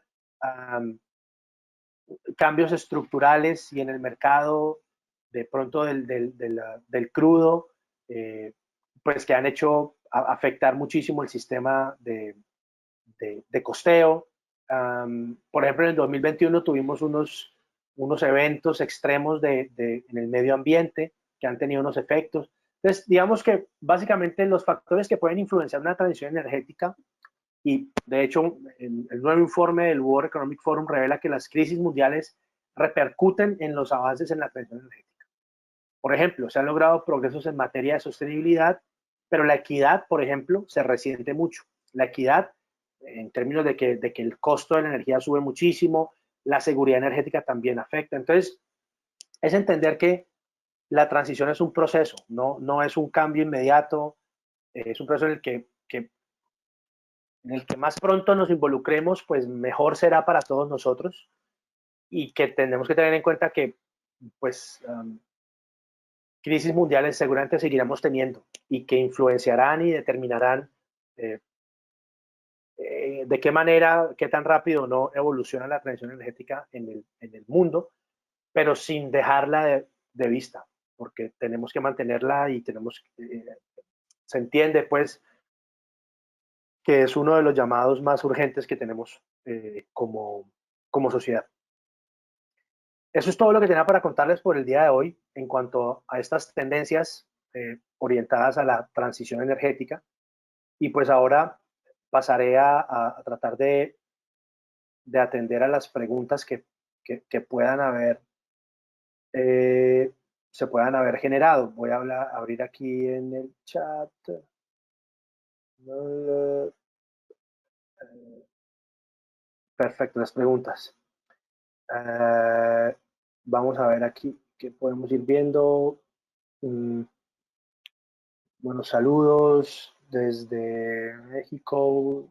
cambios estructurales y en el mercado de pronto del crudo, pues que han hecho afectar muchísimo el sistema de costeo. Por ejemplo, en el 2021 tuvimos unos eventos extremos en el medio ambiente que han tenido unos efectos. Entonces, digamos que básicamente los factores que pueden influenciar una transición energética, y de hecho el nuevo informe del World Economic Forum revela que las crisis mundiales repercuten en los avances en la transición energética. Por ejemplo, se han logrado progresos en materia de sostenibilidad, pero la equidad, por ejemplo, se resiente mucho. La equidad en términos de que el costo de la energía sube muchísimo, la seguridad energética también afecta. Entonces, es entender que la transición es un proceso, no es un cambio inmediato, es un proceso en el que más pronto nos involucremos, pues mejor será para todos nosotros y que tenemos que tener en cuenta que pues crisis mundiales seguramente seguiremos teniendo y que influenciarán y determinarán eh, de qué manera, qué tan rápido no evoluciona la transición energética en el mundo, pero sin dejarla de vista, porque tenemos que mantenerla y se entiende pues que es uno de los llamados más urgentes que tenemos como sociedad. Eso es todo lo que tenía para contarles por el día de hoy en cuanto a estas tendencias orientadas a la transición energética. Y pues ahora pasaré a tratar de atender a las preguntas que puedan haber, eh, se puedan haber generado. Voy a abrir aquí en el chat. Perfecto, las preguntas. Vamos a ver aquí qué podemos ir viendo. Buenos saludos desde México.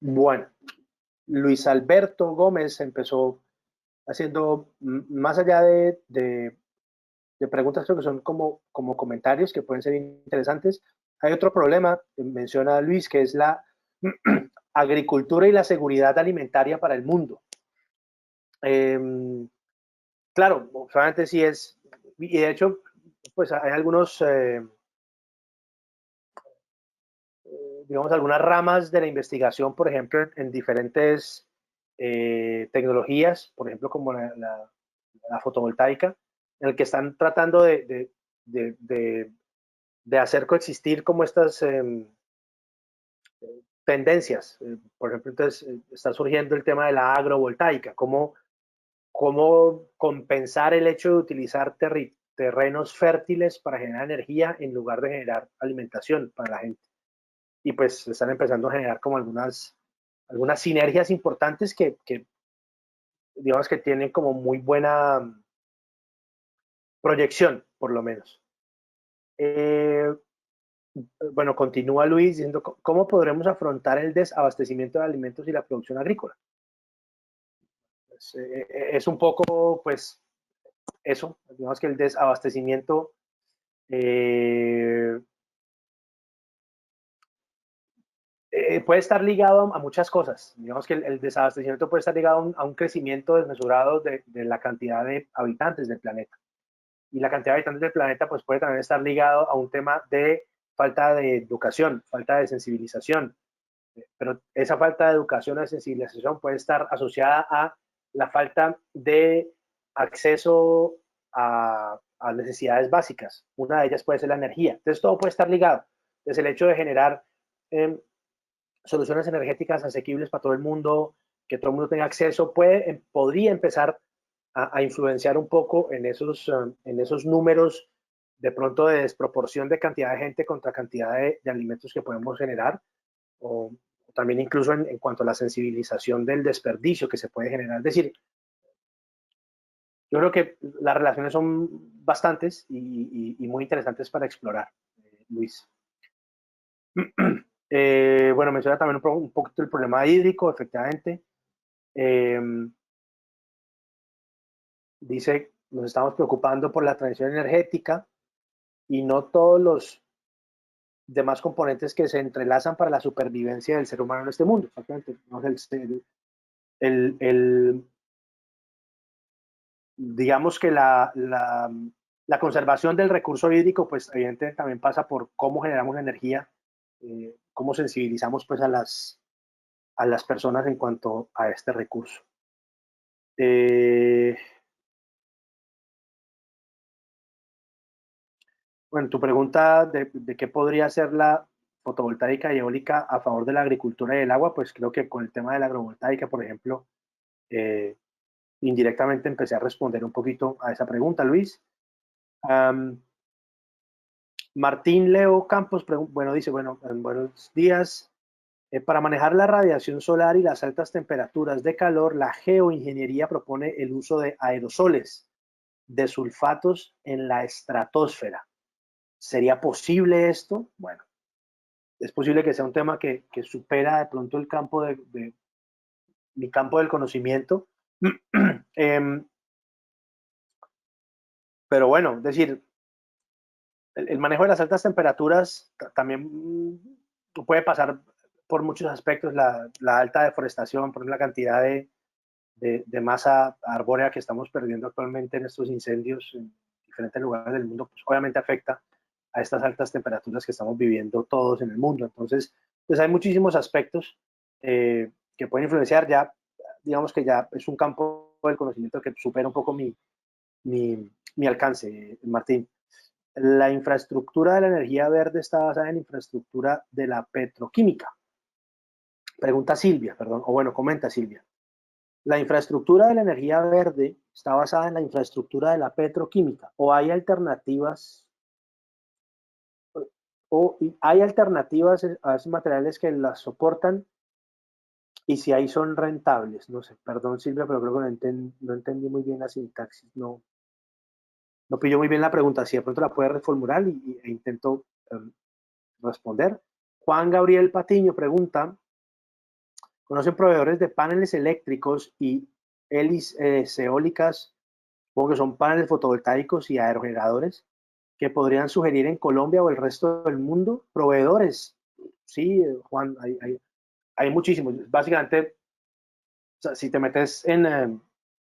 Bueno, Luis Alberto Gómez empezó haciendo, más allá de preguntas, creo que son como comentarios que pueden ser interesantes. Hay otro problema, menciona Luis, que es la agricultura y la seguridad alimentaria para el mundo. Claro, solamente sí es, y de hecho, pues hay algunos, digamos, algunas ramas de la investigación, por ejemplo, en diferentes tecnologías, por ejemplo, como la fotovoltaica, en el que están tratando de hacer coexistir como estas tendencias. Por ejemplo, entonces está surgiendo el tema de la agrovoltaica, cómo compensar el hecho de utilizar terrenos fértiles para generar energía en lugar de generar alimentación para la gente. Y pues están empezando a generar como algunas sinergias importantes que digamos que tienen como muy buena proyección, por lo menos. Bueno, continúa Luis diciendo, ¿cómo podremos afrontar el desabastecimiento de alimentos y la producción agrícola? Pues, es un poco, pues, eso, digamos que el desabastecimiento puede estar ligado a muchas cosas. Digamos que el desabastecimiento puede estar ligado a un crecimiento desmesurado de la cantidad de habitantes del planeta. Y la cantidad de habitantes del planeta pues puede también estar ligado a un tema de falta de educación, falta de sensibilización. Pero esa falta de educación o de sensibilización puede estar asociada a la falta de acceso a necesidades básicas. Una de ellas puede ser la energía. Entonces todo puede estar ligado. Desde el hecho de generar soluciones energéticas asequibles para todo el mundo, que todo el mundo tenga acceso, podría empezar a influenciar un poco en esos números de pronto de desproporción de cantidad de gente contra cantidad de alimentos que podemos generar, o también incluso en cuanto a la sensibilización del desperdicio que se puede generar. Es decir, Yo creo que las relaciones son bastantes y muy interesantes para explorar, Luis. Bueno, menciona también un poquito el problema hídrico, efectivamente. Eh, Dice, nos estamos preocupando por la transición energética y no todos los demás componentes que se entrelazan para la supervivencia del ser humano en este mundo. Exactamente. ¿No? El, digamos que la conservación del recurso hídrico, pues evidentemente también pasa por cómo generamos energía, cómo sensibilizamos pues a las personas en cuanto a este recurso. Eh, bueno, tu pregunta de qué podría ser la fotovoltaica y eólica a favor de la agricultura y el agua, pues creo que con el tema de la agrovoltaica, por ejemplo, eh, indirectamente empecé a responder un poquito a esa pregunta, Luis. Um, Martín Leo Campos, bueno, dice, bueno, buenos días. Para manejar la radiación solar y las altas temperaturas de calor, la geoingeniería propone el uso de aerosoles, de sulfatos en la estratosfera. ¿Sería posible esto? Bueno, es posible que sea un tema que supera de pronto el campo de mi campo del conocimiento. eh, pero bueno, es decir, el manejo de las altas temperaturas también puede pasar por muchos aspectos, la alta deforestación, por la cantidad de masa arbórea que estamos perdiendo actualmente en estos incendios en diferentes lugares del mundo, pues obviamente afecta a estas altas temperaturas que estamos viviendo todos en el mundo. Entonces, pues hay muchísimos aspectos que pueden influenciar ya, digamos que ya es un campo del conocimiento que supera un poco mi alcance, Martín. La infraestructura de la energía verde está basada en la infraestructura de la petroquímica. Pregunta Silvia, perdón, o bueno, comenta Silvia. La infraestructura de la energía verde está basada en la infraestructura de la petroquímica o hay alternativas hay alternativas a esos materiales que las soportan y si ahí son rentables. No sé, perdón Silvia, pero creo que no entendí muy bien la sintaxis, no pilló muy bien la pregunta, si de pronto la puede reformular e intento responder. Juan Gabriel Patiño pregunta, ¿conocen proveedores de paneles eléctricos y hélices eólicas? Supongo que son paneles fotovoltaicos y aerogeneradores que podrían sugerir en Colombia o el resto del mundo. Proveedores, sí, Juan, hay muchísimos. Básicamente, o sea, si te metes en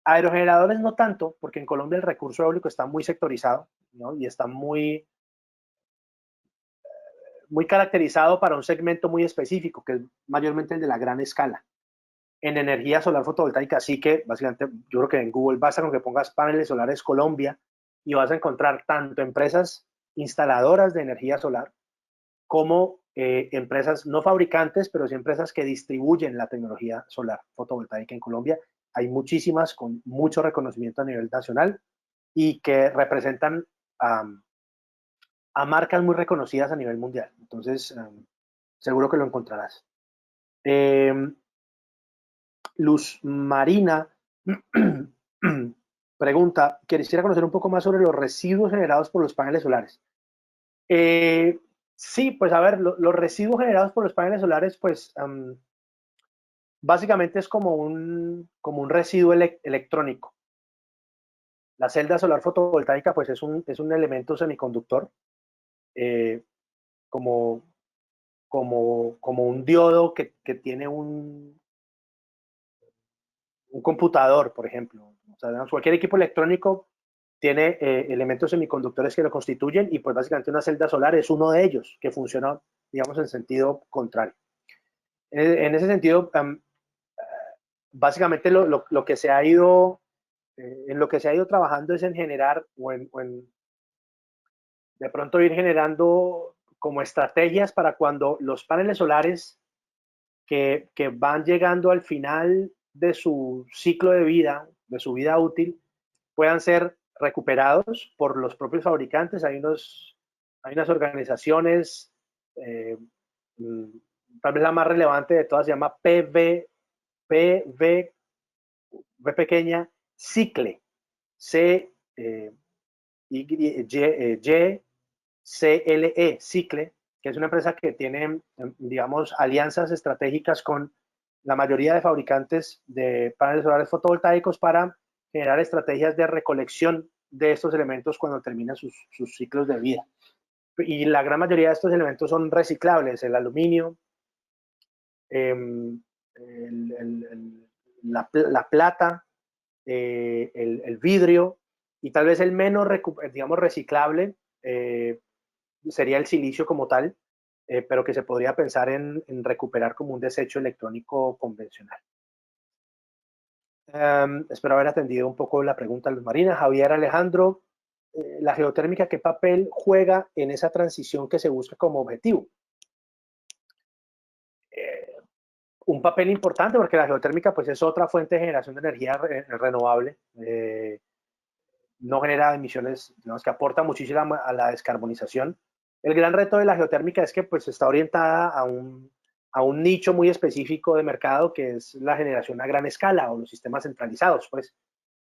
aerogeneradores, no tanto, porque en Colombia el recurso eólico está muy sectorizado, ¿no? Y está muy caracterizado para un segmento muy específico, que es mayormente el de la gran escala. En energía solar fotovoltaica, así que básicamente yo creo que en Google basta con que pongas paneles solares Colombia y vas a encontrar tanto empresas instaladoras de energía solar como empresas no fabricantes, pero sí empresas que distribuyen la tecnología solar fotovoltaica en Colombia. Hay muchísimas con mucho reconocimiento a nivel nacional y que representan a marcas muy reconocidas a nivel mundial. Entonces, seguro que lo encontrarás. Eh, Luz Marina pregunta, quisiera conocer un poco más sobre los residuos generados por los paneles solares. Eh, sí, pues a ver, los residuos generados por los paneles solares, pues básicamente es como un residuo electrónico. La celda solar fotovoltaica, pues es un elemento semiconductor, eh, como, como un diodo que tiene un computador, por ejemplo. O sea, cualquier equipo electrónico tiene elementos semiconductores que lo constituyen y pues básicamente una celda solar es uno de ellos que funciona, digamos, en sentido contrario. En ese sentido, básicamente lo que se ha ido, en lo que se ha ido trabajando es en generar o en de pronto ir generando como estrategias para cuando los paneles solares que van llegando al final de su ciclo de vida, de su vida útil, puedan ser recuperados por los propios fabricantes. Hay unas organizaciones, eh, tal vez la más relevante de todas se llama PV, V pequeña, Cicle. Cicle, que es una empresa que tiene, digamos, alianzas estratégicas con la mayoría de fabricantes de paneles solares fotovoltaicos para generar estrategias de recolección de estos elementos cuando terminan sus ciclos de vida. Y la gran mayoría de estos elementos son reciclables: el aluminio, la plata, el vidrio, y tal vez el menos, digamos, reciclable sería el silicio como tal, pero que se podría pensar en recuperar como un desecho electrónico convencional. Espero haber atendido un poco la pregunta, Luz Marina. Javier Alejandro, ¿la geotérmica qué papel juega en esa transición que se busca como objetivo? Un papel importante, porque la geotérmica pues es otra fuente de generación de energía renovable. No genera emisiones, digamos, que aporta muchísimo a la descarbonización. El gran reto de la geotérmica es que pues está orientada a un nicho muy específico de mercado, que es la generación a gran escala o los sistemas centralizados, pues,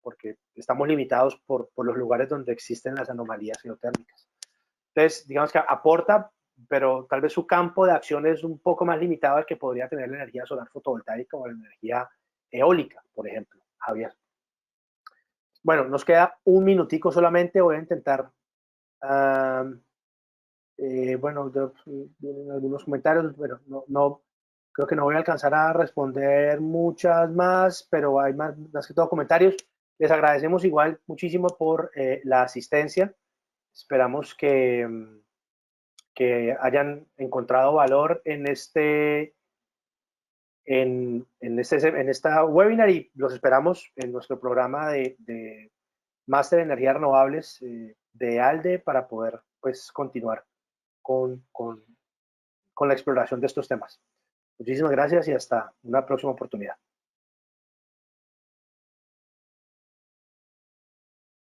porque estamos limitados por los lugares donde existen las anomalías geotérmicas. Entonces, digamos que aporta, pero tal vez su campo de acción es un poco más limitado al que podría tener la energía solar fotovoltaica o la energía eólica, por ejemplo, Javier. Bueno, nos queda un minutico solamente. Voy a intentar, bueno, vienen algunos comentarios, pero no, creo que no voy a alcanzar a responder muchas más, pero hay más que todo comentarios. Les agradecemos igual muchísimo por la asistencia. Esperamos que hayan encontrado valor en esta webinar, y los esperamos en nuestro programa de Máster en Energías Renovables de ALDE, para poder pues continuar con la exploración de estos temas. Muchísimas gracias y hasta una próxima oportunidad.